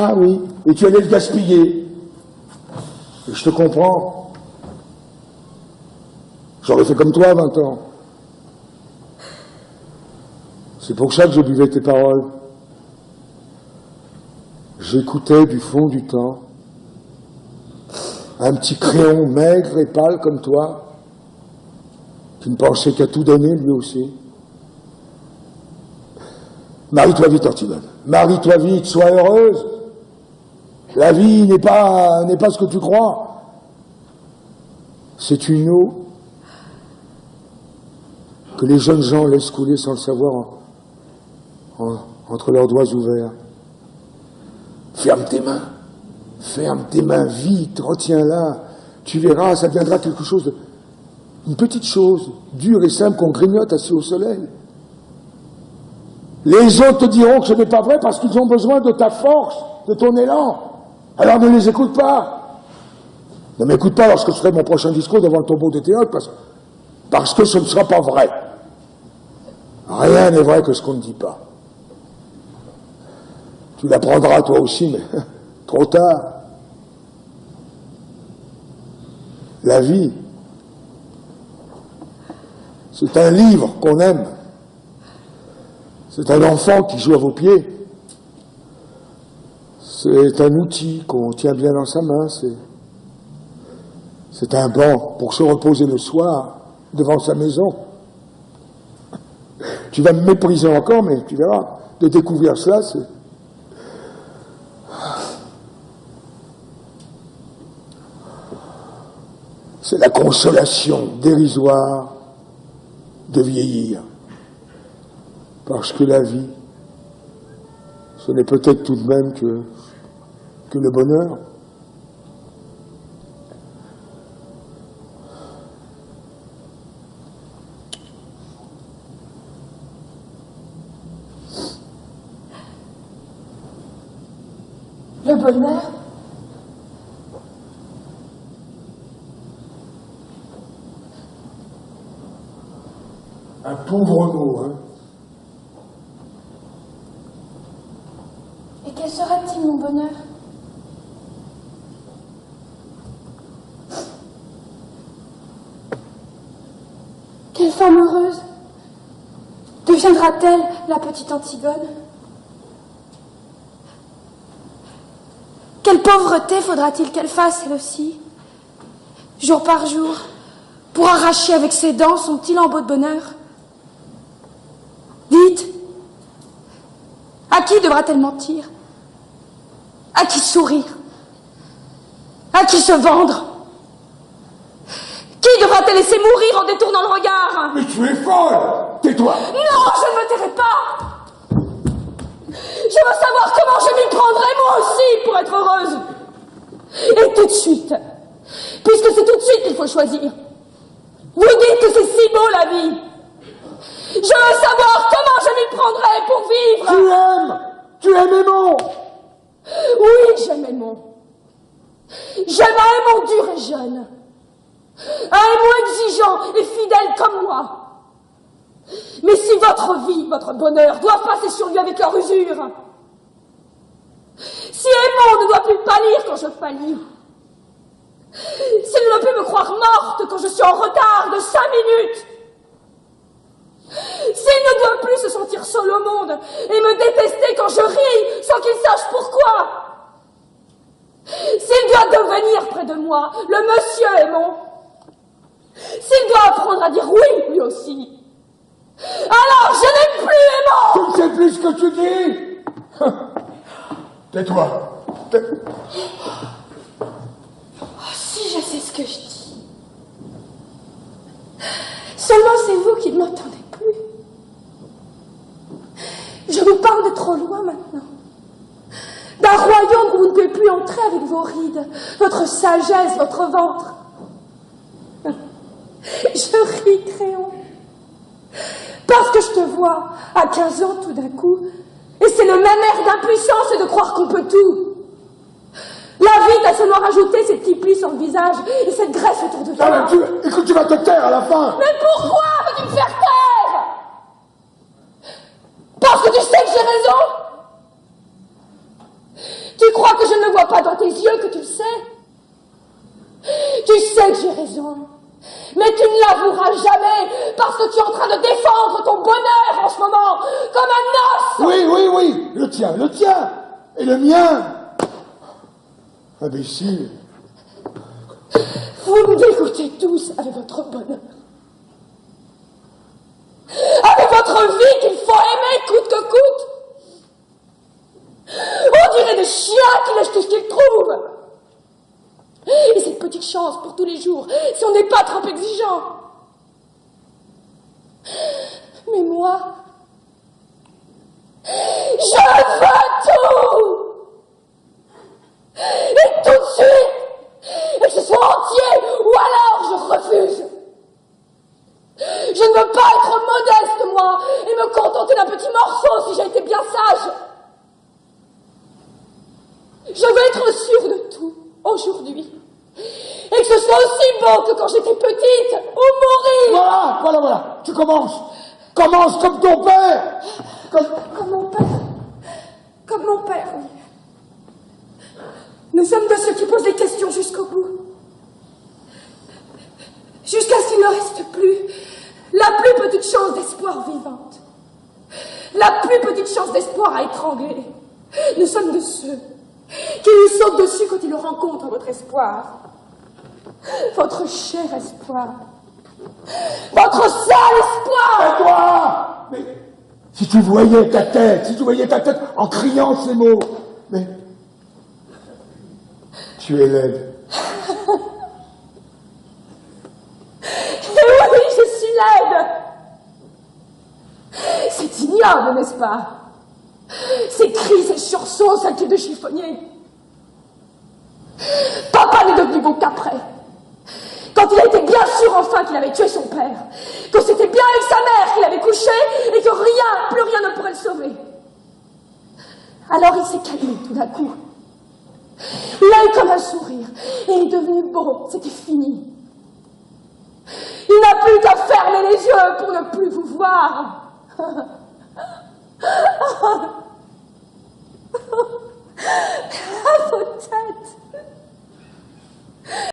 Ah oui, et tu allais le gaspiller. Et je te comprends. J'aurais fait comme toi à 20 ans. C'est pour ça que je buvais tes paroles. J'écoutais du fond du temps un petit crayon maigre et pâle comme toi, qui ne pensait qu'à tout donner lui aussi. Marie-toi vite, Antigone. Marie-toi vite, sois heureuse. La vie n'est pas ce que tu crois. C'est une eau que les jeunes gens laissent couler sans le savoir entre leurs doigts ouverts. Ferme tes mains vite, retiens-la. Tu verras, ça deviendra quelque chose une petite chose, dure et simple qu'on grignote assis au soleil. Les autres te diront que ce n'est pas vrai parce qu'ils ont besoin de ta force, de ton élan. Alors ne les écoute pas. Ne m'écoute pas lorsque je ferai mon prochain discours devant le tombeau de Théocle parce que ce ne sera pas vrai. Rien n'est vrai que ce qu'on ne dit pas. Tu l'apprendras toi aussi, mais trop tard. La vie, c'est un livre qu'on aime. C'est un enfant qui joue à vos pieds. C'est un outil qu'on tient bien dans sa main. C'est un banc pour se reposer le soir devant sa maison. Tu vas me mépriser encore, mais tu verras. De découvrir cela, c'est la consolation dérisoire de vieillir. Parce que la vie, ce n'est peut-être tout de même que le bonheur. Le bonheur? Un pauvre mot, hein. Et quel sera-t-il, mon bonheur? Quelle femme heureuse deviendra-t-elle, la petite Antigone? Quelle pauvreté faudra-t-il qu'elle fasse, elle aussi, jour par jour, pour arracher avec ses dents son petit lambeau de bonheur? Dites, à qui devra-t-elle mentir? À qui sourire? À qui se vendre? Qui devra-t-elle laisser mourir en détournant le regard? Mais tu es folle! Tais-toi! Non, je ne me tairai pas! Je veux savoir comment je m'y prendrai moi aussi pour être heureuse. Et tout de suite, puisque c'est tout de suite qu'il faut choisir. Vous dites que c'est si beau la vie. Je veux savoir comment je m'y prendrai pour vivre. Tu aimes Aymon. Oui, j'aime Aymon. J'aime un Aymon dur et jeune. Un Aymon exigeant et fidèle comme moi. Mais si votre vie, votre bonheur, doivent passer sur lui avec leur usure, si Aymon ne doit plus pâlir quand je pâlis, s'il ne doit plus me croire morte quand je suis en retard de 5 minutes, s'il ne doit plus se sentir seul au monde et me détester quand je ris sans qu'il sache pourquoi, s'il doit devenir près de moi le monsieur Aymon, s'il doit apprendre à dire oui lui aussi, alors je n'ai plus Aymon. Tu ne sais plus ce que tu dis. Tais-toi. Oh, si je sais ce que je dis. Seulement c'est vous qui ne m'entendez plus. Je vous parle de trop loin maintenant. D'un royaume où vous ne pouvez plus entrer avec vos rides, votre sagesse, votre ventre. Je ris, Créon. Parce que je te vois, à 15 ans tout d'un coup, et c'est le même air d'impuissance et de croire qu'on peut tout. La vie t'a seulement rajouté ces petits plis sur le visage et cette graisse autour de toi. Écoute, tu vas te taire à la fin. Mais pourquoi veux-tu me faire taire? Parce que tu sais que j'ai raison? Tu Tu crois que je ne le vois pas dans tes yeux, que tu le sais? Tu sais que j'ai raison. Mais tu ne l'avoueras jamais, parce que tu es en train de défendre ton bonheur en ce moment, comme un os. Oui, oui, oui, le tien, et le mien. Imbécile. Vous me dégoûtez tous avec votre bonheur. Avec votre vie qu'il faut aimer coûte que coûte. On dirait des chiens qui lèchent tout ce qu'ils trouvent. Et cette petite chance pour tous les jours, si on n'est pas trop exigeant. Mais moi, je veux tout. Et tout de suite. Et que ce soit entier, ou alors je refuse. Je ne veux pas être modeste, moi, et me contenter d'un petit morceau si j'ai été bien sage. Je veux être sûre de tout, aujourd'hui. Et que ce soit aussi beau que quand j'étais petite, ou mourir. Voilà. Tu commences. Commence comme ton père. Comme mon père. Comme mon père, oui. Nous sommes de ceux qui posent des questions jusqu'au bout. Jusqu'à ce qu'il ne reste plus la plus petite chance d'espoir vivante. La plus petite chance d'espoir à étrangler. Nous sommes de ceux qui lui sautent dessus quand ils rencontrent votre espoir. Votre cher espoir. Votre seul espoir. Et toi? Mais si tu voyais ta tête en criant ces mots. Mais tu es laide. Et oui, je suis laide. C'est ignoble, n'est-ce pas? Ces cris, ces sursauts, ces queue de chiffonnier. Papa n'est devenu beau qu'après. Quand il a été bien sûr enfin qu'il avait tué son père, que c'était bien avec sa mère qu'il avait couché et que rien, plus rien ne pourrait le sauver. Alors il s'est calmé tout d'un coup. Il a eu comme un sourire et il est devenu beau, c'était fini. Il n'a plus qu'à fermer les yeux pour ne plus vous voir.